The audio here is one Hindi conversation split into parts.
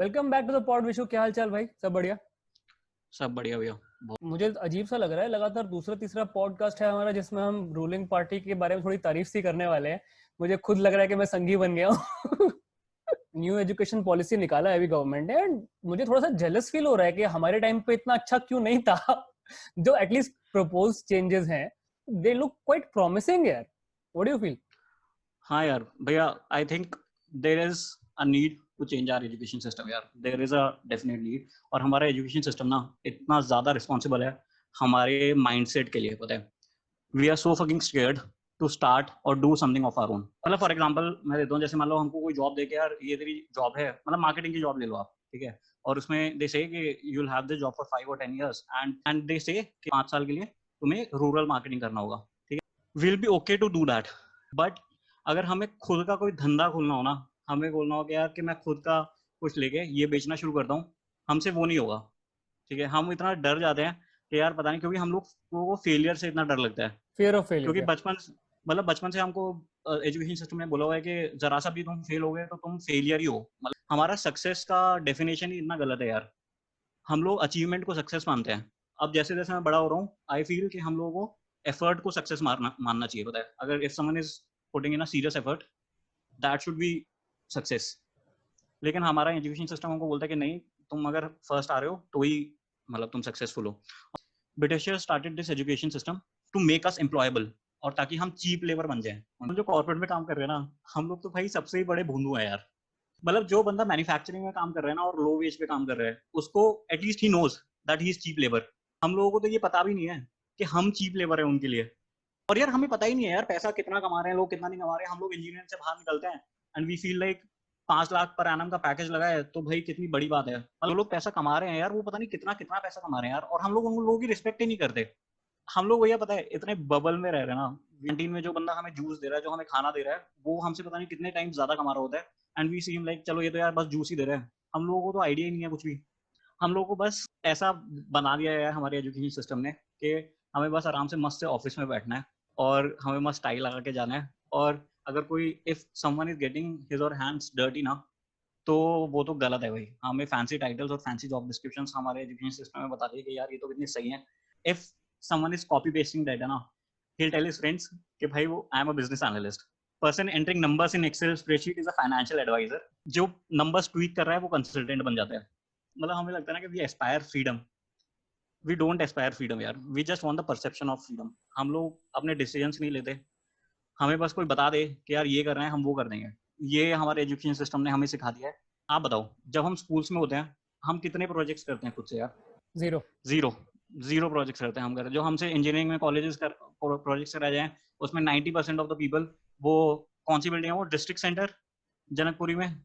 Welcome back to the pod Vishu. क्या हाल चाल भाई? सब बढ़िया? सब बढ़िया भैया। मुझे अजीब सा लग रहा है, लगातार दूसरा तीसरा पॉडकास्ट है हमारा जिसमें हम रूलिंग पार्टी के बारे में थोड़ी तारीफ सी करने वाले हैं। मुझे खुद लग रहा है कि मैं संगी बन गया हूँ। न्यू एजुकेशन पॉलिसी निकाला है अभी गवर्नमेंट ने, एंड मुझे थोड़ा सा जेलस फील हो रहा है कि हमारे टाइम पे इतना अच्छा क्यों नहीं था। जो एटलीस्ट प्रपोज चेंजेस हैं, दे लुक क्वाइट प्रॉमिसिंग यार। What do you feel? हाँ यार भैया, I think there is a need to change our education system यार। There is a definite need. और हमारा एजुकेशन सिस्टम ना इतना ज़्यादा रिस्पॉन्सिबल है हमारे माइंडसेट के लिए, पता है। We are so fucking scared to start और do something of our own. मतलब फॉर एग्जाम्पल मैं देता हूँ, जैसे मान लो हमको कोई जॉब देके, यार ये तेरी जॉब है, मतलब मार्केटिंग की जॉब ले लो आप, ठीक है। और उसमें दे से कि you will have this job for 5 or 10 years and they से कि 5 साल के लिए तुम्हें रूरल मार्केटिंग करना होगा, ठीक है। Will be okay to do that, but अगर हमें खुद का कोई धंधा खोलना हो ना, हमें बोलना हो कि यार कि मैं खुद का कुछ लेके ये बेचना शुरू करता हूँ, हमसे वो नहीं होगा, ठीक है। हम इतना डर जाते हैं कि यार पता नहीं, क्योंकि हम लोग को फेलियर से इतना डर लगता है। फियर ऑफ क्योंकि फेलियर। बचपन से हमको एजुकेशन सिस्टम ने बोला हुआ है कि जरा सा भी तुम फेल हो गए तो तुम फेलियर ही हो। मतलब हमारा सक्सेस का डेफिनेशन ही इतना गलत है यार। हम लोग अचीवमेंट को सक्सेस मानते हैं। अब जैसे जैसे मैं बड़ा हो रहा हूँ, आई फील कि हम लोगों को एफर्ट को सक्सेस मानना चाहिए, पता है। अगर if someone is putting in a serious effort, that should be success. लेकिन हमारा एजुकेशन सिस्टम हमको बोलता है कि नहीं, तुम अगर फर्स्ट आ रहे हो तो ही मतलब तुम सक्सेसफुल हो। Britishers started this education system to make us employable, और ताकि हम चीप लेबर बन जाएं। हम जो कॉर्पोरेट में काम कर रहे हैं ना, हम लोग तो भाई सबसे ही बड़े भोंदू हैं यार। मतलब जो बंदा मैन्युफैक्चरिंग में काम कर रहा है ना और लो वेज पे काम कर रहा है, उसको at least he knows that he is cheap labour. हम लोगों को तो ये पता भी नहीं है कि हम चीप लेबर है उनके लिए। और यार हमें पता ही नहीं है यार पैसा कितना कमा रहे हैं लोग, कितना नहीं कमा रहे हैं। हम लोग इंजीनियर से बाहर निकलते हैं and we feel like 5 lakh per annum का पैकेज लगा है तो भाई कितनी बड़ी बात है। जो लोग पैसा कमा रहे हैं यार, वो पता नहीं कितना कितना पैसा कमा रहे हैं यार, और हम लोग उन लोगों की रिस्पेक्ट ही नहीं करते। हम लोग भैया पता है इतने बबल में रह रहे हैं ना, कैंटीन में जो बंदा हमें जूस दे रहा है, जो हमें खाना दे रहा है, वो हमसे पता नहीं कितने टाइम ज्यादा कमा रहा होता है। एंड वी सीम लाइक चलो ये तो यार बस जूस ही दे रहा है। हम लोगों को तो आइडिया ही नहीं है कुछ भी। हम लोगों को बस ऐसा बना दिया है हमारे एजुकेशन सिस्टम ने कि हमें बस आराम से मस्त से ऑफिस में बैठना है और हमें मस्त टाई लगा के जाना है। और अगर कोई if someone is getting his और हैंड्स डर्टी ना, तो वो तो गलत है भाई। हमें फैंसी टाइटल्स और फैंसी जॉब डिस्क्रिप्शंस हमारे एजुकेशन सिस्टम में बता दिए कि यार ये तो कितनी सही है। If someone is copy pasting data ना, he'll tell his friends कि भाई वो I am a business analyst. Person entering numbers in Excel spreadsheet is a financial adviser. जो नंबर्स ट्वीट कर रहा है वो कंसल्टेंट बन जाता है। मतलब हमें लगता है ना कि we aspire freedom. We don't aspire freedom यार, we just want the perception of freedom. हम लोग अपने डिसीजंस नहीं लेते। हमें बस कोई बता दे कि यार ये कर रहे हैं, हम वो कर देंगे। ये हमारे एजुकेशन सिस्टम ने हमें सिखा दिया है। आप बताओ, जब हम स्कूल्स में होते हैं, हम कितने प्रोजेक्ट्स करते हैं खुद से यार? जीरो। जीरो। जीरो प्रोजेक्ट्स करते हैं हम। जो हमसे इंजीनियरिंग में कॉलेजेस कर प्रोजेक्ट्स कराए जाए, उसमें 90% ऑफ द पीपल, वो कौन सी बिल्डिंग है वो, डिस्ट्रिक्ट सेंटर जनकपुरी में,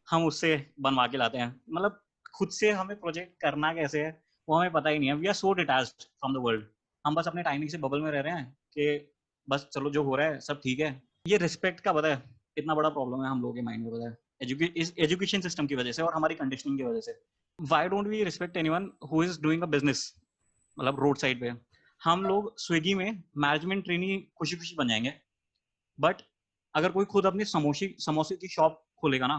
हम उससे बनवा के लाते हैं। मतलब खुद से हमें प्रोजेक्ट करना कैसे है वो हमें पता ही नहीं है। We are so detached from the world. हम बस अपने टाइमिंग से बबल में रह रहे हैं कि बस चलो जो हो रहा है सब ठीक है। ये रिस्पेक्ट का पता है इतना बड़ा प्रॉब्लम है हम लोगों के माइंड में, पता है। एजुकेशन सिस्टम की वजह से और हमारी कंडीशनिंग की वजह से। Why don't we respect anyone who is doing a business? मतलब रोड साइड पे हम लोग स्विगी में मैनेजमेंट ट्रेनी खुशी खुशी बन जाएंगे, बट अगर कोई खुद अपनी समोसे समोसे की शॉप खोलेगा ना,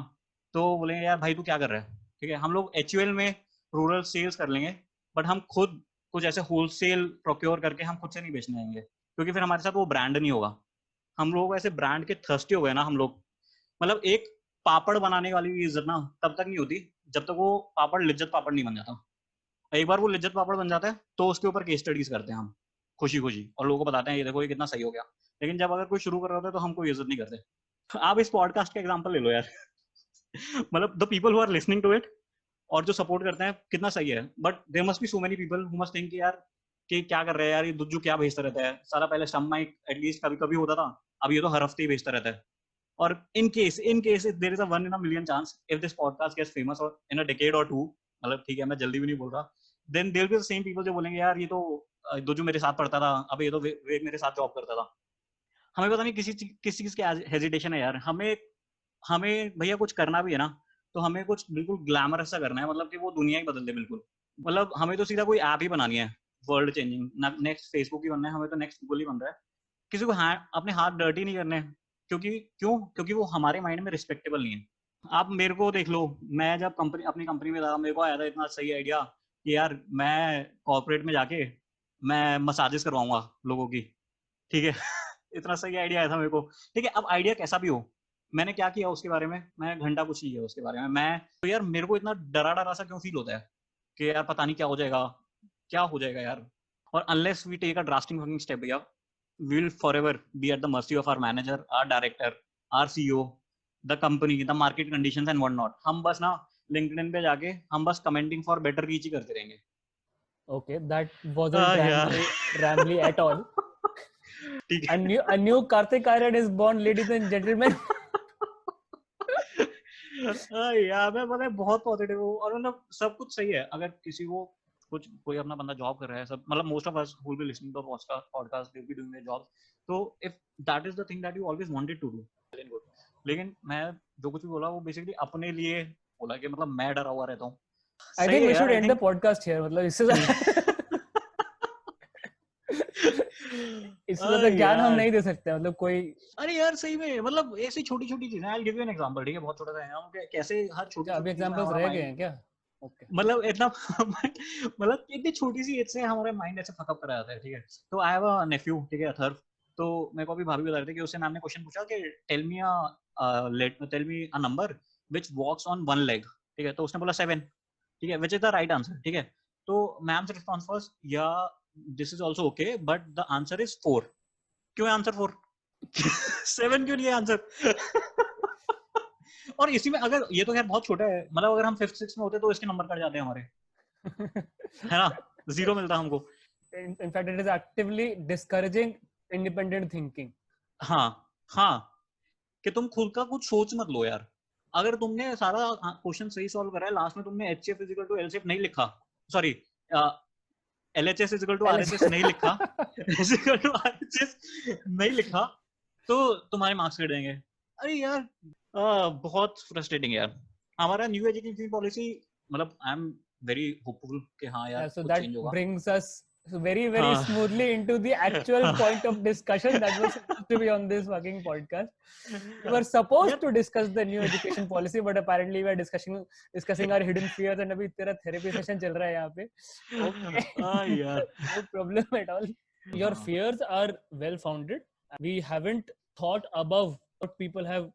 तो बोलेंगे यार भाई तू क्या कर रहा है, ठीक है। हम लोग एचयूएल में रूरल सेल्स कर लेंगे, बट हम खुद कुछ ऐसे होलसेल प्रोक्योर करके हम खुद से नहीं बेचने आएंगे, क्योंकि फिर हमारे साथ वो ब्रांड नहीं होगा। हम लोग ऐसे ब्रांड के थर्स्टी हो गए ना हम लोग। मतलब एक पापड़ बनाने वाली इज्जत ना तब तक नहीं होती जब तक वो पापड़ लिज्जत पापड़ नहीं बन जाता। एक बार वो लिज्जत पापड़ बन जाता है तो उसके ऊपर केस स्टडीज करते हैं हम खुशी खुशी, और लोगों को बताते हैं ये देखो ये कितना सही हो गया। लेकिन जब अगर कोई शुरू कर रहा होता है तो हम कोई इज्जत नहीं करते। आप इस पॉडकास्ट का एग्जांपल ले लो यार। मतलब the people who are listening to it और जो सपोर्ट करते हैं कितना सही है, but there must be so many people who must think यार कि क्या कर रहे हैं यार ये दुज्जू, क्या भेजता रहता है सारा। पहले स्टम माइक एटलीस्ट कभी कभी होता था, अब ये तो हर हफ्ते ही भेजता रहता है। और in case there is a 1 in a million chance if this podcast gets famous और इन अ डेकेड और टू, मतलब ठीक है मैं जल्दी भी नहीं बोल रहा, then there will be the same people जो बोलेंगे यार ये तो दुज्जू मेरे साथ पढ़ता था, अब ये तो वेग मेरे साथ जॉब करता था। हमें पता नहीं किसी चीज की हेजिटेशन है यार। हमें हमें भैया कुछ करना भी है ना, तो हमें कुछ बिल्कुल ग्लैमरस सा करना है, मतलब कि वो दुनिया ही बदल दे बिल्कुल। मतलब हमें तो सीधा कोई ऐप ही बनानी है वर्ल्ड चेंजिंग। नेक्स्ट फेसबुक ही बनना है, हमें तो नेक्स्ट गूगल ही बन रहा है। किसी को अपने हाथ डर्टी नहीं करने, क्योंकि क्यों, क्योंकि वो हमारे माइंड में रिस्पेक्टेबल नहीं है। आप मेरे को देख लो, मैं जब अपनी कंपनी में था, मेरे को आया था इतना सही आइडिया कि यार मैं कॉर्पोरेट में जाके मैं मसाजेस करवाऊंगा लोगों की, ठीक है। इतना सही आइडिया आया था मेरे को। ठीक है, अब आइडिया कैसा भी हो, मैंने क्या किया उसके बारे में, मैं घंटा कुछ नहीं किया उसके बारे में। मैं तो यार मेरे को इतना डरा डरा सा क्यों फील होता है कि यार पता नहीं क्या हो जाएगा, क्या हो जाएगा यार। और unless we take a drastic fucking step भैया, we will forever be at the mercy of our manager, our director, our CEO, the company, the market conditions and what not. हम बस ना लिंक्डइन पे जाके हम बस कमेंटिंग फॉर बेटर रीच ही करते रहेंगे। Okay, that wasn't यार Ramly at all. ठीक A new Karthik Aryan is born, ladies and gentlemen. यार मैं पता है बहुत पॉजिटिव हूँ, और मतलब सब कुछ सही है। अगर किसी को कुछ कोई अपना बंदा जॉब कर रहा है, सब मतलब most of us who will be listening to podcast they will be doing their job, तो if that is the thing that you always wanted to do, लेकिन मैं जो कुछ भी बोला वो बेसिकली अपने लिए बोला कि मतलब मैं डरा हुआ रहता हूँ। I सही think है we यार, should I end the think podcast here. मतलब इससे ज्यादा ज्ञान हम यार नहीं दे सकते, मतलब कोई। अरे यार सही में मतलब ऐसी छोटी छोटी चीजें, I will give you an example, ठीक है, बहुत छोटा सा है, हम कैसे हर छोटी अच्छा, अभी छोटी चीज में एग्जांपल्स हमारा रह गए माइंड, हैं क्या? ओके। मतलब इतना मतलब इतनी छोटी सी एज से हमारा माइंड ऐसे फकअप करा जाता है, ठीक है। तो आई हैव अ नेफ्यू, ठीक है, अथर्व। तो मेरे को अभी भाभी बता रहे थे कि उससे मैम ने क्वेश्चन पूछा कि tell me a number which walks on one leg, ठीक है। तो उसने बोला 7, ठीक है, which is the right answer, ठीक है। तो ma'am's response was yeah this is also okay but the answer is 4। क्यों है आंसर 4? 7 क्यों नहीं है आंसर? और इसी में अगर ये तो खैर बहुत छोटा है, मतलब अगर हम 5th 6th में होते तो इसके नंबर कट जाते हैं हमारे, है ना, 0 मिलता हमको। In fact, it is actively discouraging independent thinking. हाँ हाँ, कि तुम खुद का कुछ सोच मत लो यार। अगर तुमने सारा क्वेश्चन सही सॉल्व करा है, लास्ट में तुमने HCF इजिकल टू LCF नहीं लिखा, sorry LHS equal to RHS नहीं लिखा, इजिकल टू RHS नहीं लिखा, तो तुम्हारे मार्क्स कट जाएंगे। अरे यार बहुत फ्रस्ट्रेटिंग यार। हमारा न्यू एजुकेशन पॉलिसी, मतलब आई एम वेरी होपफुल कि हाँ यार Yeah, so कुछ that चेंज होगा। brings us very, very हाँ smoothly into the actual point of discussion that was supposed to be on this fucking podcast. We were supposed यार to discuss the new education policy, but apparently we are discussing our hidden fears, and अभी तेरा therapy session चल रहा है यहाँ पे. Okay, यार no problem at all. Your fears are well founded. We haven't thought above what people have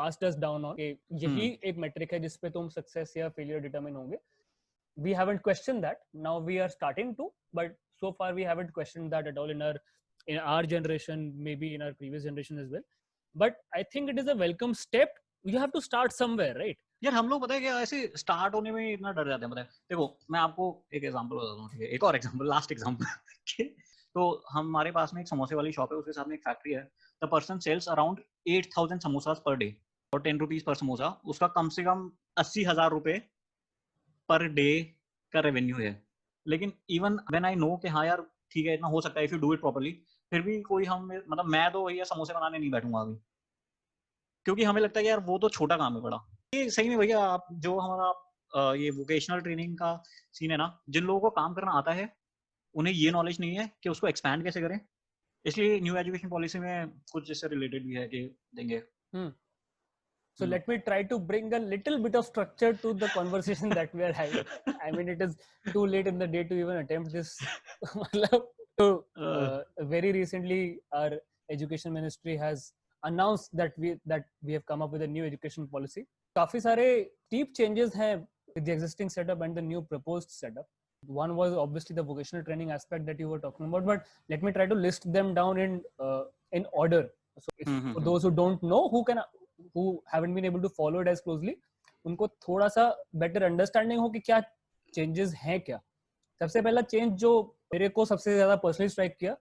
passed us down on. कि यही एक metric है जिसपे तुम success या failure determine होंगे. We haven't questioned that. Now we are starting to, but so far we haven't questioned that at all in our generation, maybe in our previous generation as well. But I think it is a welcome step. You have to start somewhere, right? यार हम लोग पता है क्या, ऐसे स्टार्ट होने में इतना डर जाते हैं। पता है, देखो मैं आपको एक एग्जांपल बताता हूँ, ठीक है, एक और एग्जांपल, लास्ट एग्जांपल। तो हमारे पास में एक समोसे वाली शॉप है, उसके सामने एक फैक्ट्री है। The person sells around 8,000 samosas per day, और 10 रुपीज पर समोसा, उसका कम से कम 80,000 रुपए पर डे का रेवेन्यू है। लेकिन इवन व्हेन आई नो कि हाँ यार ठीक है इतना हो सकता है if you do it properly, फिर भी कोई हम मतलब मैं तो भैया समोसे बनाने नहीं बैठूंगा अभी, क्योंकि हमें लगता है कि यार वो तो छोटा काम है बड़ा। ये सही में भैया, आप जो हमारा ये वोकेशनल ट्रेनिंग का सीन है ना, जिन लोगों को काम करना आता है उन्हें ये नॉलेज नहीं है कि उसको एक्सपैंड कैसे करें। इसलिए न्यू एजुकेशन पॉलिसी में कुछ इससे रिलेटेड भी है कि देंगे। So let me try to bring a little bit of structure to the conversation that we are having. I mean, it is too late in the day to even attempt this. So very recently, our education ministry has announced that we have come up with a new education policy. काफी सारे deep changes हैं with the existing setup and the new proposed setup. One was obviously the vocational training aspect that you were talking about, but let me try to list them down in order. So if, for those who don't know, who haven't been able to follow it as closely, उनको थोड़ा सा better understanding हो कि क्या changes हैं क्या. सबसे पहला change जो मेरे को सबसे ज्यादा personally strike किया,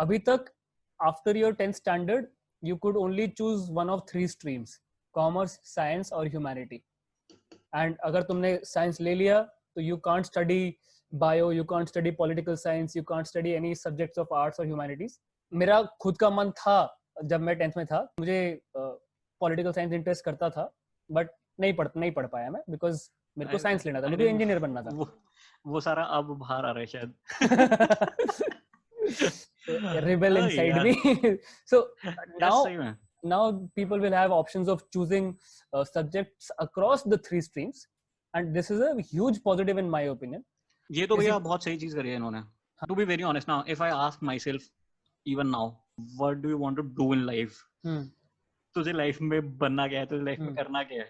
अभी तक after your 10th standard you could only choose one of 3 streams: commerce, science और humanity. And अगर तुमने science ले लिया तो you can't study bio, you can't study political science, you can't study any subjects of arts or humanities. मेरा खुद का मन था जब मैं 10th में था, मुझे पॉलिटिकल साइंस इंटरेस्ट करता था, बट नहीं पढ़ पाया मैं, बिकॉज मेरे को साइंस लेना था, मुझे इंजीनियर बनना था। वो सारा अब बाहर आ रहा है शायद। rebel inside me. So now now people will have options of choosing subjects across the 3 streams, and this is a huge positive in my opinion. ये तो भैया बहुत सही चीज करी है इन्होंने. To be very honest now, if I ask myself even now, what do you want to do in life? तुझे लाइफ में बनना क्या है, तुझे लाइफ में करना क्या है?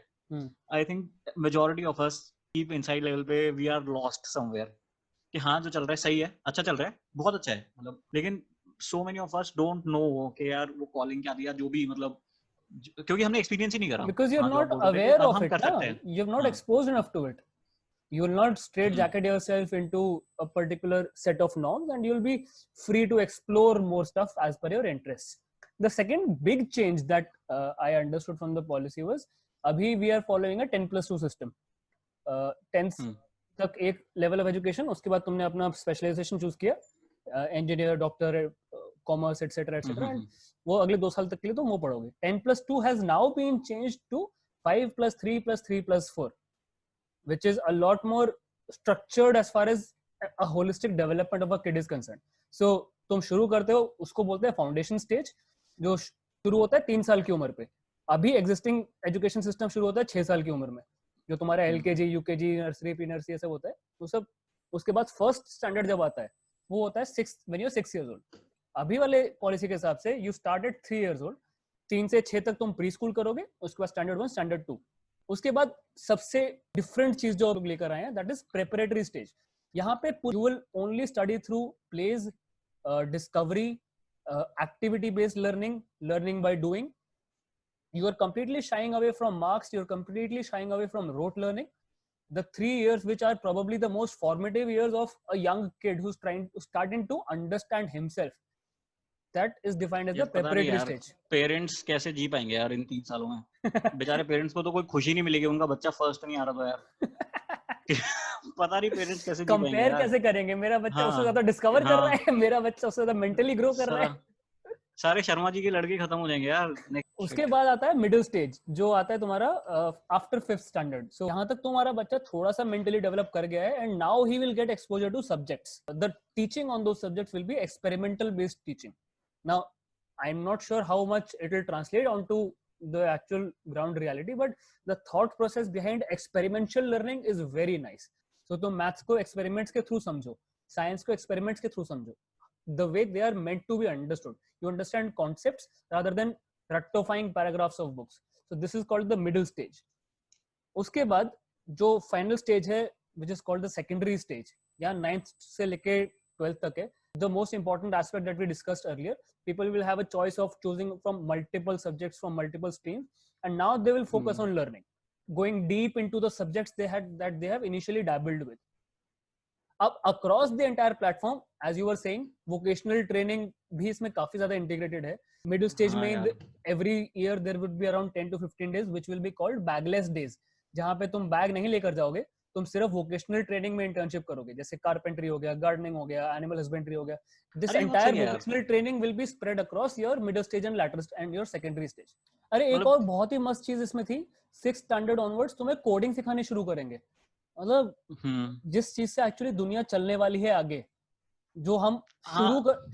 I think majority of us deep inside level पे we are lost somewhere. कि हाँ जो चल रहा है सही है, अच्छा चल रहा है, बहुत अच्छा है मतलब, लेकिन so many of us don't know कि यार वो calling क्या दिया, जो भी मतलब, क्योंकि हमने एक्सपीरियंस ही नहीं करा. Because you're not aware of it, you've not exposed enough to it. You will not straight jacket yourself into a particular set of norms, and you'll be free to explore more stuff as per your interests. The second big change that I understood from the policy was, abhi we are following a 10+2 system. 10th तक एक level of education, उसके बाद तुमने अपना specialization choose किया, engineer, doctor, commerce, etc., etc., and वो अगले 2 साल तक के लिए तुम वो पढ़ोगे. 10+2 has now been changed to 5+3+3+4. which is a lot more structured as far as a holistic development of a kid is concerned. So तुम शुरू करते हो, उसको बोलते हैं फाउंडेशन स्टेज, जो शुरू होता है 3 साल की उम्र पे. अभी एग्जिस्टिंग एजुकेशन सिस्टम शुरू होता है 6 साल की उम्र में, जो तुम्हारा LKG, UKG, nursery, pre nursery सब होता है, वो सब. उसके बाद फर्स्ट स्टैंडर्ड जब आता है वो होता है 6 years old. अभी वाले पॉलिसी के हिसाब से you start at 3 years old, 3 से 6 तक तुम प्री स्कूल करोगे, उसके बाद स्टैंडर्ड 1, स्टैंडर्ड 2. उसके बाद सबसे डिफरेंट चीज जो लेकर आए हैं, दैट इज प्रेपरेटरी स्टेज. यहाँ पे you will only study through plays, discovery, activity based learning by doing. You are completely shying away from marks, you're completely shying away from rote learning. The 3 years which are probably the most formative years of a young kid who's starting to understand himself, that is defined as the preparatory stage. Parents कैसे जी पाएंगे यार इन 3 सालों में? बेचारे पेरेंट्स को तो कोई खुशी नहीं मिलेगी, उनका बच्चा फर्स्ट नहीं आ रहा तो यार पता नहीं पेरेंट्स कैसे जी पाएंगे यार. कंपेयर कैसे करेंगे? मेरा बच्चा उससे ज्यादा डिस्कवर कर रहा है, मेरा बच्चा उससे ज्यादा मेंटली ग्रो कर रहा है. सारे शर्मा जी के लड़के खत्म हो जाएंगे यार. उसके बाद आता है मिडिल स्टेज, जो आता है तुम्हारा आफ्टर 5th स्टैंडर्ड. सो यहाँ तक तुम्हारा बच्चा थोड़ा सा मेंटली डेवलप कर गया है, and now he will get exposure two subjects. The teaching on those subjects will be experimental based teaching. Now, I'm not sure how much it will translate onto the actual ground reality, but the thought process behind experiential learning is very nice. So, तुम maths को experiments के through समझो, science को experiments के through समझो. The way they are meant to be understood. You understand concepts rather than rectifying paragraphs of books. So, this is called the middle stage. उसके बाद जो final stage है, which is called the secondary stage, या 9th से लेके 12th तक है. The most important aspect that we discussed earlier, people will have a choice of choosing from multiple subjects from multiple streams, and now they will focus on learning, going deep into the subjects that they have initially dabbled with. Up across the entire platform, as you were saying, vocational training भी इसमें काफी ज़्यादा integrated है. Middle stage में every year there would be around 10 to 15 days which will be called bagless days, जहाँ पे तुम बैग नहीं लेकर जाओगे, तुम सिर्फ वोकेशनल ट्रेनिंग में इंटर्नशिप करोगे. जैसे कारपेंटरी हो गया, गार्डनिंग हो गया, एनिमल हस्बेंड्री हो गया. This entire vocational training will be spread across your middle stage and later and your secondary stage. अरे एक और बहुत ही मस्त चीज इसमें थी, 6th स्टैंडर्ड ऑनवर्ड्स तुम्हें कोडिंग सिखानी शुरू करेंगे. मतलब जिस चीज से एक्चुअली दुनिया चलने वाली है आगे, जो हम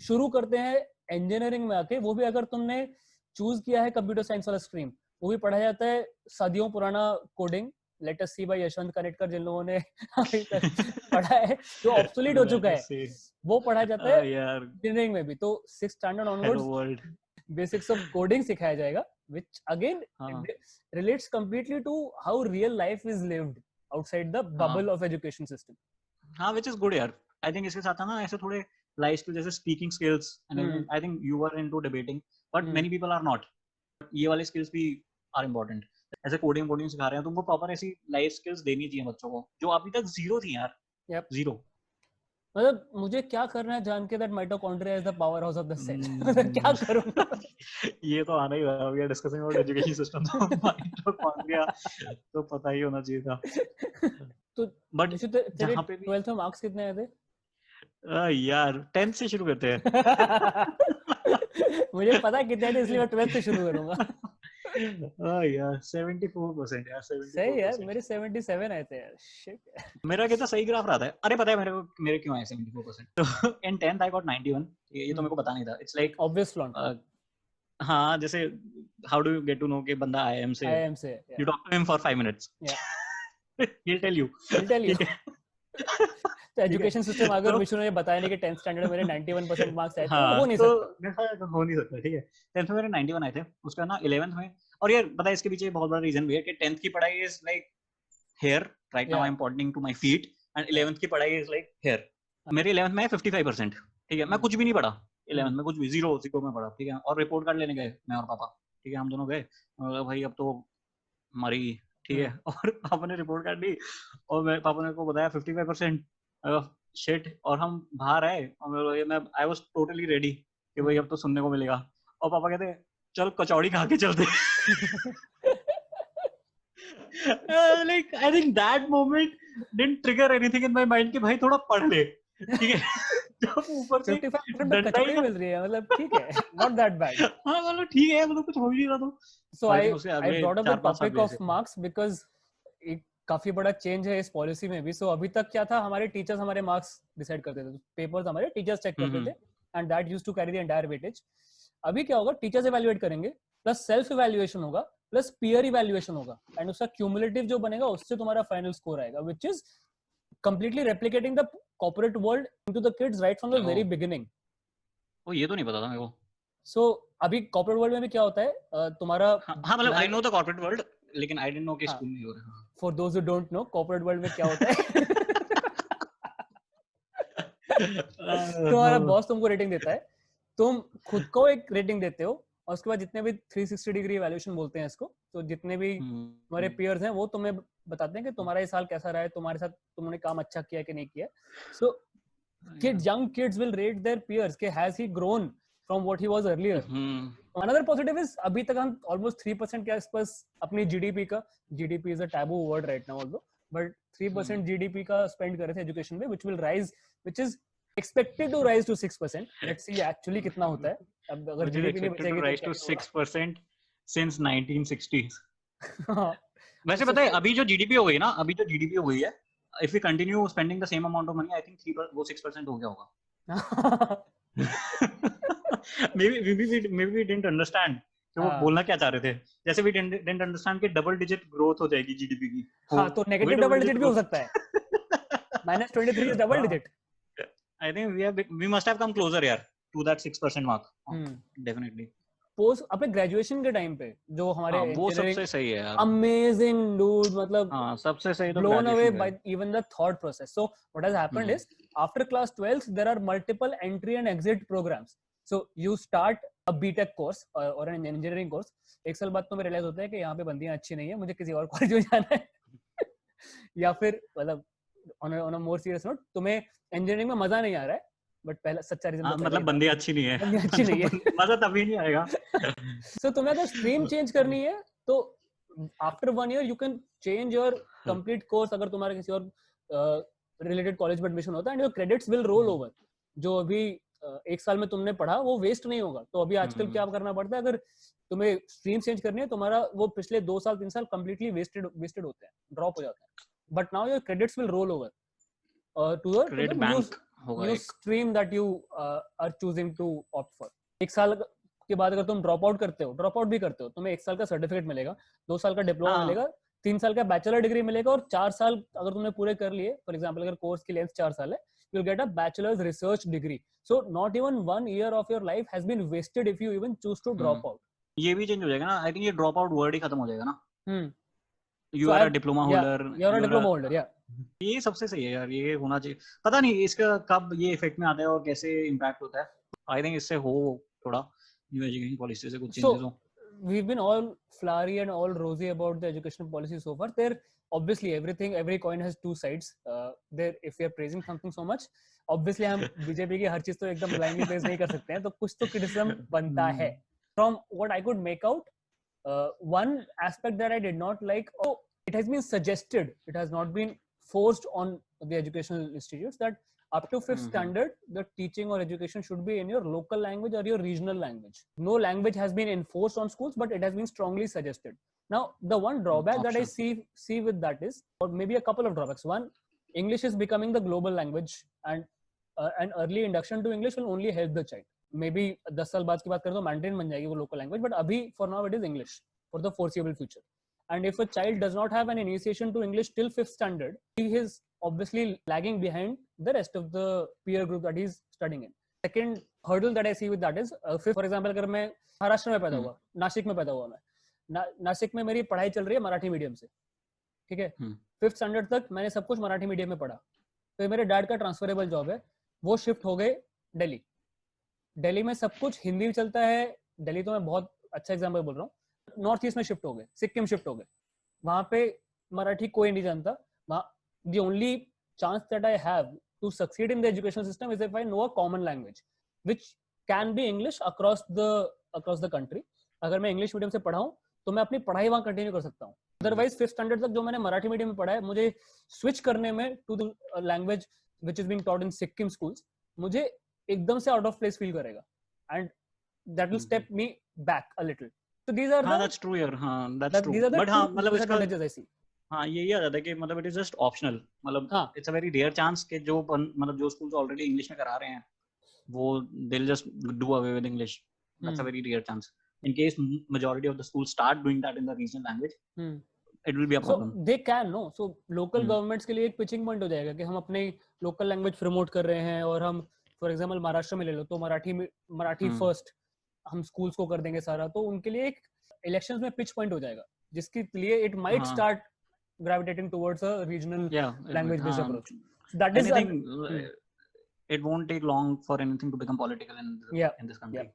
शुरू करते हैं इंजीनियरिंग में आके, वो भी अगर तुमने चूज किया है कंप्यूटर साइंस वाला स्ट्रीम, वो भी पढ़ाया जाता है सदियों पुराना कोडिंग. लेट अस सी बाय यशवंत कनेटकर, जिन लोगों ने पढ़ा है, जो ऑब्सोलीट हो चुका है, वो पढ़ाया जाता है इंजीनियरिंग में भी. तो 6th standard onwards basics of coding सिखाया जाएगा, which again relates completely to how real life is lived outside the bubble of education system. हाँ, which is good यार. I think इसके साथ ना ऐसे थोड़े life skills जैसे speaking skills, and I think you are into debating, but many people are not. ये वाले skills भी are important. ऐसे कोडिंग सिखा रहे हैं, तुमको प्रॉपर ऐसी लाइफ स्किल्स देनी चाहिए बच्चों को, जो अभी तक जीरो थी यार. जीरो. मतलब मुझे क्या करना है जान के that mitochondria is the power house of the cell. क्या करूंगा? ये तो आना ही है. We are discussing about education system, तो माइटोकॉन्ड्रिया तो पता ही होना चाहिए था. तो बट जहां पे 12th में मार्क्स कितने आए थे यार? 10th से शुरू करते हैं. मुझे पता है कितने थे, इसलिए मैं 12th से शुरू करूंगा. यार 74% यार. 74%. सही यार, मेरे 77 आए थे यार. शिट, मेरा कितना सही ग्राफ रहा था. अरे पता है मेरे क्यों आए 74%? तो इन 10th I got 91. ये तो मेरे को पता नहीं था. It's like obvious flaunt. हाँ, जैसे how do you get to know कि बंदा IIM से है? IIM से yeah. You talk to him for 5 minutes. Yeah. He'll tell you. He'll tell you. ठीक है? तो एजुकेशन सिस्टम अगर तो विष्णु ने बताया नहीं कि 10th स्टैंडर्ड में मेरे 91% मार्क्स आए तो हाँ, हो नहीं तो सकता. मेरे साथ तो हो नहीं सकता, ठीक है? 10th में मेरे 91 आए थे, उसका ना 11th में, और यार पता है इसके पीछे बहुत बड़ा रीजन भी है कि 10th की पढ़ाई is like here right now Yeah. I'm pointing to my feet and 11th की पढ़ाई is like here. मेरे 11th में है 55%, ठीक है? मैं कुछ भी नहीं पढ़ा 11th में, कुछ भी जीरो में पढ़ा, ठीक है? और रिपोर्ट कार्ड लेने गए मैं और पापा, ठीक है? हम दोनों गए, भाई अब तो हमारी, ठीक है? और पापा ने रिपोर्ट कार्ड ली और मैं पापा ने को बताया 55% शिट, और हम बाहर आए और मैं आई वाज टोटली रेडी कि भाई अब तो सुनने को मिलेगा, और पापा कहते चल कचौड़ी खा के चलते. Like I think that moment didn't trigger anything in my mind कि भाई थोड़ा पढ़ ले, ठीक है? जब ऊपर से 55% में कचौड़ी मिल रही है, मतलब ठीक है, not that bad. हाँ, मतलब ठीक है, मतलब कुछ हो ही नहीं रहा तो. So I brought up the topic of marks because एक काफी बड़ा चेंज है इस पॉलिसी में भी. So अभी तक क्या था, हमारे टीचर्स हमारे मार्क्स डिसाइड करते थे, पेपर्स हमारे टीचर्स चेक करते थे and that used to carry the entire weightage. अभी क्या होगा, टीचर्स इवैल्यूएट करेंगे प्लस सेल्फ इवैल्यूएशन होगा प्लस पीयर इवैल्यूएशन होगा एंड उसका क्यूमुलेटिव जो बनेगा उससे तुम्हारा फाइनल स्कोर आएगा, which is completely replicating the corporate world into the kids right from the very beginning. ओ, ये तो नहीं पता था मेरे को. So अभी corporate world में भी क्या होता है, तुम्हारा हाँ, मतलब I know the corporate world, लेकिन I didn't know कि स्कूल में हो रहा है. For those who don't know, corporate world में क्या होता है, तुम्हारा बॉस तुमको रेटिंग देता है, तुम खुद को एक रेटिंग देते हो और उसके बाद जितने भी 360 डिग्री इवैल्यूएशन बोलते हैं इसको, तो जितने भी तुम्हारे पीयर्स हैं वो तुम्हें बताते हैं कि तुम्हारा ये साल कैसा रहा है, तुम्हारे साथ तुमने काम अच्छा किया कि नहीं किया. सो young kids will rate their peers कि has he grown from what he was earlier. Another positive is अभी तक हम almost 3% के आसपास अपनी GDP का, GDP is a taboo word right now although, but 3% GDP का spend कर रहे थे education में, which will rise, which is expected to rise to 6%. Let's see actually कितना होता है. अब अगर GDP नहीं बचेगी तो rise to 6% since 1960s. वैसे पता है अभी जो GDP हो गई ना, अभी जो GDP हो गई है, if we continue spending the same amount of money, I think 6% हो गया होगा. maybe we didn't understand कि वो बोलना क्या चाह रहे थे. जैसे we didn't understand कि double digit growth हो जाएगी GDP की. हाँ, तो negative double digit भी हो सकता है. -23 is double digit. I think we must have come closer यार to that 6% mark. Definitely. Post अपने ग्रेजुएशन के टाइम पे जो हमारे वो सबसे सही है यार. अमेजिंग डूड, मतलब सबसे सही तो blown away by even the thought process. So what has happened is after class 12 there are multiple entry and exit programs. So you start a BTech course or an engineering course. एक साल बाद तुम्हें रियलाइज होता है कि यहाँ पे बंदियां अच्छी नहीं है, मुझे किसी और कॉलेज में जाना है. या फिर मतलब on a more serious note, तुम्हें इंजीनियरिंग में मजा नहीं आ रहा है, बट पहला सच्चा रीजन मतलब बंदी अच्छी नहीं है, बंदी अच्छी नहीं है, मजा तभी नहीं आएगा. So तुम्हें अगर स्ट्रीम चेंज करनी है तो after 1 year you can change your complete course अगर तुम्हारा किसी और रिलेटेड कॉलेज में एडमिशन होता है, and your credits will roll over. जो अभी एक साल में तुमने पढ़ा वो वेस्ट नहीं होगा. तो अभी आजकल क्या करना पड़ता है, अगर तुम्हें स्ट्रीम चेंज करनी है, तुम्हारा वो पिछले 2 साल 3 साल कंप्लीटली वेस्टेड होते हैं, ड्रॉप हो जाते हैं. But now your credits will roll over to the new stream that you are choosing to opt for. एक साल के बाद अगर तुम ड्रॉप आउट भी करते हो, तुम्हें 1 साल का सर्टिफिकेट मिलेगा, 2 साल का डिप्लोमा मिलेगा, 3 साल का बैचलर डिग्री मिलेगा, और 4 साल अगर तुमने पूरे कर लिए, फॉर एग्जांपल अगर कोर्स की लेंथ 4 साल है, you will get a bachelor's research degree. So not even 1 year of your life has been wasted if you even choose to drop out. ये भी चेंज हो जाएगा ना. आई थिंक ये ड्रॉप आउट वर्ड ही खत्म हो जाएगा ना. You are a diploma holder. ये सबसे सही है यार, ये होना चाहिए. पता नहीं इसका कब ये इफेक्ट में आता है और कैसे इम्पैक्ट होता है. आई थिंक इससे हो थोड़ा न्यू एजुकेशन पॉलिसी से कुछ चेंजेस हो. We've been all flowery and all rosy about the education policy so far. There obviously every coin has two sides. There if we are praising something so much, obviously हम बीजेपी की हर चीज तो एकदम blindly praise नहीं कर सकते हैं, तो कुछ तो criticism बनता है. From what I could make out, one aspect that I did not like, it has been suggested, it has not been forced on the educational institutes, that up to 5th standard, the teaching or education should be in your local language or your regional language. No language has been enforced on schools, but it has been strongly suggested. Now, the one drawback that I see with that is, or maybe a couple of drawbacks. One, English is becoming the global language, and an early induction to English will only help the child. May be 10 साल बाद की बात करें तो मैंड्रिन बन जाएगी वो लोकल लैंग्वेज, बट अभी for now it is English for the forcible future. And if a child does not have an initiation to English till 5th standard, he is obviously lagging behind the rest of the peer group that he's studying in. Second hurdle that I see with that is, for example, अगर मैं महाराष्ट्र में पैदा हुआ, नासिक में पैदा हुआ मैं, नासिक में मेरी पढ़ाई चल रही है मराठी मीडियम से, ठीक है, 5th स्टैंडर्ड तक मैंने सब कुछ मराठी मीडियम में पढ़ा. तो मेरे डैड का ट्रांसफरेबल जॉब है, वो शिफ्ट हो गए दिल्ली. दिल्ली में सब कुछ हिंदी चलता है. दिल्ली तो मैं बहुत अच्छा एग्जाम्पल बोल रहा हूँ. नॉर्थ ईस्ट में शिफ्ट हो गए, सिक्किम शिफ्ट हो गए, वहां पे मराठी कोई नहीं जानता. the only chance that I have to succeed in the education system is if I know a common language which can be English across the country. अगर मैं इंग्लिश मीडियम से पढ़ा हूँ तो मैं अपनी पढ़ाई वहां कंटिन्यू कर सकता हूँ. अदरवाइज 5th स्टैंडर्ड तक जो मैंने मराठी मीडियम में पढ़ा है, मुझे स्विच करने में to the language which is being taught in Sikkim schools, मुझे एकदम से आउट ऑफ प्लेस फील करेगा, and that will step me back a little. So these are that's true यार. that's true. These are the but मतलब इसका advantages I see. यही आ जाता है कि मतलब it is just optional. मतलब it's a very rare chance कि जो मतलब जो schools already English में करा रहे हैं वो they'll just do away with English. That's a very rare chance. In case majority of the schools start doing that in the regional language, it will be a problem. So they can no. So local governments के लिए एक pitching point हो जाएगा कि हम अपने local language promote कर रहे हैं, और हम for example महाराष्ट्र में ले लो तो मराठी first हम schools को कर देंगे सारा, तो उनके लिए एक elections में pitch point हो जाएगा, जिसके लिए it might start gravitating towards a regional language based approach. So that is it won't take long for anything to become political in this country.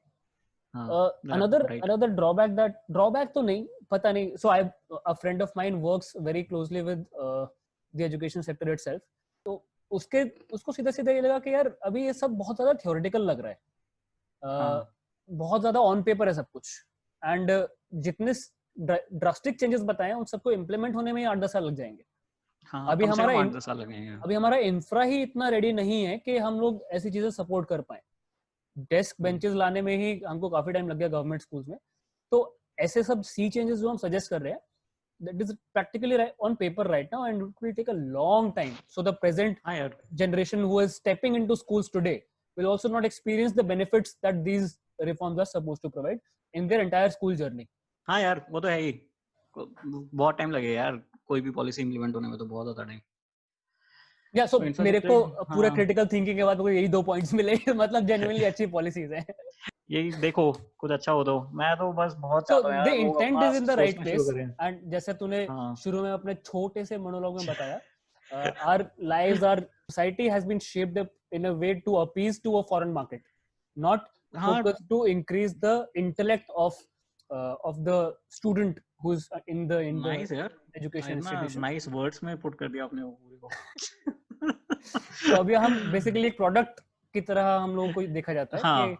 Another drawback तो नहीं, पता नहीं. So a friend of mine works very closely with the education sector itself. तो उसको सीधा ये लगा कि यार अभी ये सब बहुत ज्यादा theoretical लग रहा है, बहुत ज्यादा ऑन पेपर है सब कुछ, एंड जितने ड्रास्टिक चेंजेस बताए उन सबको इम्प्लीमेंट होने में 8-10 साल लग जाएंगे. अभी हमारा इंफ्रा ही इतना रेडी नहीं है कि हम लोग ऐसी चीजें सपोर्ट कर पाए. डेस्क बेंचेस लाने में ही हमको काफी टाइम लग गया गवर्नमेंट स्कूल्स में. तो ऐसे सब सी चेंजेस जो हम सजेस्ट कर रहे हैं, that is practically on paper right now, and it will take a long time. So the present generation who is stepping into schools today will also not experience the benefits that these reforms are supposed to provide in their entire school journey. हाँ यार, वो तो है ही. बहुत टाइम लगेगा यार कोई भी पॉलिसी इंप्लीमेंट होने में, तो बहुत ज्यादा टाइम. या सो मेरे को पूरा क्रिटिकल थिंकिंग के बाद मुझे यही 2 पॉइंट्स मिले. मतलब जेन्युइनली अच्छी पॉलिसीज हैं. यही देखो कुछ अच्छा हो तो मैं तो बस बहुत चाहता हूं यार. The intent is in the right place, and जैसे तूने शुरू में अपने छोटे से मोनोलॉग में बताया, our lives, our society has been shaped up in a way to appease to a foreign market, not focus to increase the intellect of the student who's in the nice यार education institution. nice words में put कर दिया आपने वो पूरे को. तो अभी हम बेसिकली एक प्रोडक्ट की तरह हम लोगों को देखा जाता है कि,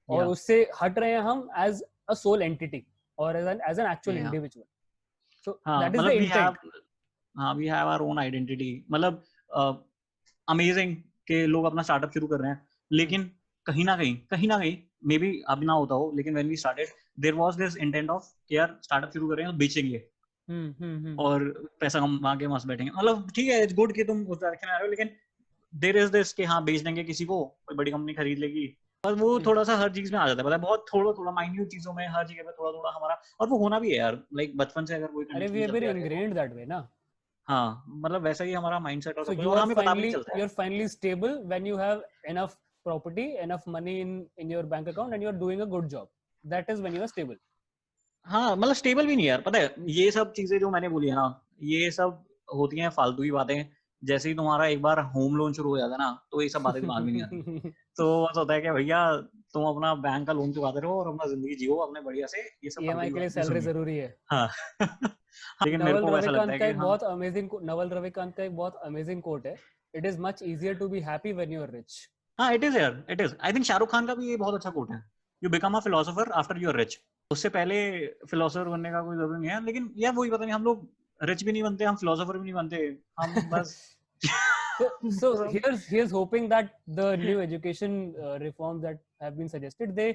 और उससे हट रहे हैं हम as a sole entity or as an actual individual. So that is the intent. we have our own identity. मतलब amazing कि लोग अपना स्टार्टअप शुरू कर रहे हैं, लेकिन कहीं ना कहीं मे बी अभी ना होता हो, लेकिन when we started there was this intent of यार स्टार्टअप शुरू कर रहे हैं तो बेचेंगे और पैसा कमा के मस्त बैठेंगे. मतलब ठीक है, इट्स गुड कि तुम उस डायरेक्शन में आ रहे हो, लेकिन देयर इज दिस कि हाँ बेच देंगे किसी को, कोई बड़ी कंपनी खरीद लेगी, और वो थोड़ा सा हर चीज में आ जाता है. पता है, बहुत थोड़ा माइन्यूट चीजों में हर जगह पे थोड़ा हमारा, और वो होना भी है यार. लाइक बचपन से अगर कोई अरे we are very ingrained that way ना. हाँ, मतलब वैसा ही हमारा माइंडसेट और हमें पता भी नहीं चलता है. You are finally stable when you have enough property, enough money in your bank account, and you are doing a good job. That is when you are stable. हाँ, मतलब स्टेबल भी नहीं यार. पता है, ये सब चीजें जो मैंने बोली है ना, ये सब होती हैं फालतू की बातें. जैसे ही तुम्हारा एक बार होम लोन शुरू हो जाता है ना, तो ये सब बातें दिमाग में नहीं आती. तो बस होता है कि भैया तुम अपना बैंक का लोन चुकाते रहो और अपना जिंदगी जियो अपने बढ़िया से. ये सब EMI के लिए सैलरी जरूरी है. हाँ. लेकिन मेरे को ऐसा लगता है कि बहुत अमेजिंग, नवल रविकांत का एक बहुत अमेजिंग कोट है, it is much easier to be happy when you are rich. हाँ, it is यार, it is. I think Shahrukh Khan का भी ये बहुत अच्छा कोट है. You become a philosopher after you are rich. उससे पहले फिलोसोफर बनने का कोई जरूरी नहीं है. लेकिन यार वही पता नहीं, हम लोग रिच भी नहीं बनते, हम फिलोसोफर भी नहीं बनते, हम बस. so here's hoping that the new education reforms that have been suggested, they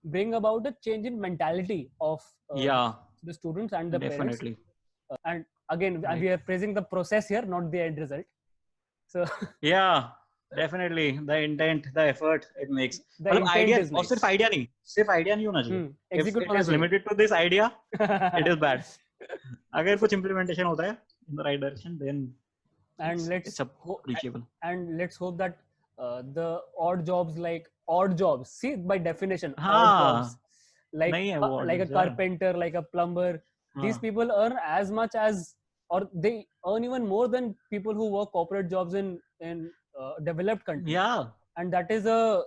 bring about a change in mentality of the students and the definitely. parents. And again, we are praising the process here, not the end result. So Definitely the intent, the effort it makes. The मतलब intent idea is और nice. सिर्फ idea नहीं होना चाहिए. If Execute it होना is चाहिए. limited to this idea, it is bad. अगर कुछ implementation होता है in the right direction, then And it's appreciable. and let's hope that the odd jobs, like odd jobs, see, by definition odd हाँ, jobs, like नहीं है वो odd like a jobs, yeah. carpenter, like a plumber, these हाँ. people earn as much as, or they earn even more than people who work corporate jobs in developed countries. Yeah. And that is a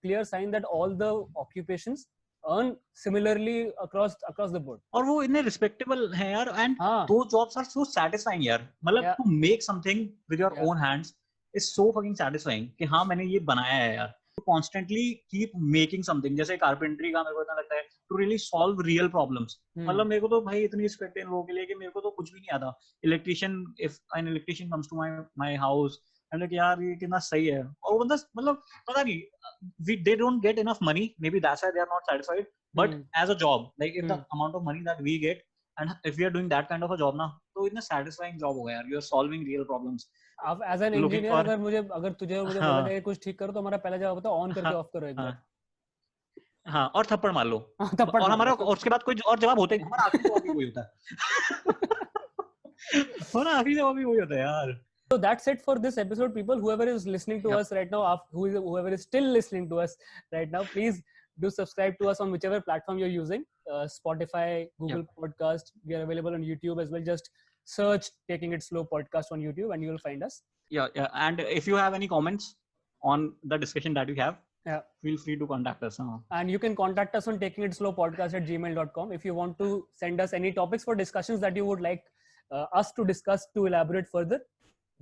clear sign that all the occupations earn similarly across the board. और वो इतने respectable हैं यार, and हाँ. those jobs are so satisfying यार. मतलब Yeah. to make something with your Yeah. own hands is so fucking satisfying कि हाँ मैंने ये बनाया है यार. To constantly keep making something, जैसे carpentry का मेरे को इतना लगता है, to really solve real problems. मतलब मेरे को तो भाई इतनी respect है इन लोगों के लिए कि मेरे को तो कुछ भी नहीं आता. Electrician, if an electrician comes to my house, I'm like यार ये कितना सही है. और बंदा मतलब पता नहीं, they don't get enough money, maybe that's why they are not satisfied. But as a job, like if the amount of money that we get, and if we are doing that kind of a job ना, तो इतना satisfying job होगा यार. You are solving real problems. अब एज एन इंजीनियर अगर तुझे मुझे बोला जाए कुछ ठीक करो तो हमारा पहला जवाब होता है ऑन करके ऑफ करो एक बार. हाँ, और थप्पड़ मार लो. और हमारा और उसके बाद कोई और जवाब होता है, हमारा आखिरी जवाब भी वही होता है. हमारा आखिरी जवाब भी वही होता है यार. So that's it for this episode, people. Whoever is listening to us right now, whoever is still listening to us right now, please do subscribe to us on whichever platform you're using. Spotify, Google Podcast. We are available on YouTube as well. Just search Taking It Slow podcast on YouTube and you will find us. Yeah. And if you have any comments on the discussion that you have, feel free to contact us. And you can contact us on takingitslowpodcast@gmail.com. If you want to send us any topics for discussions that you would like us to discuss to elaborate further,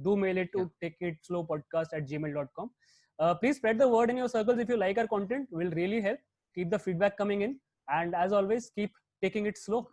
do mail it to takingitslowpodcast@gmail.com. Please spread the word in your circles if you like our content. It will really help. Keep the feedback coming in. And as always, keep taking it slow.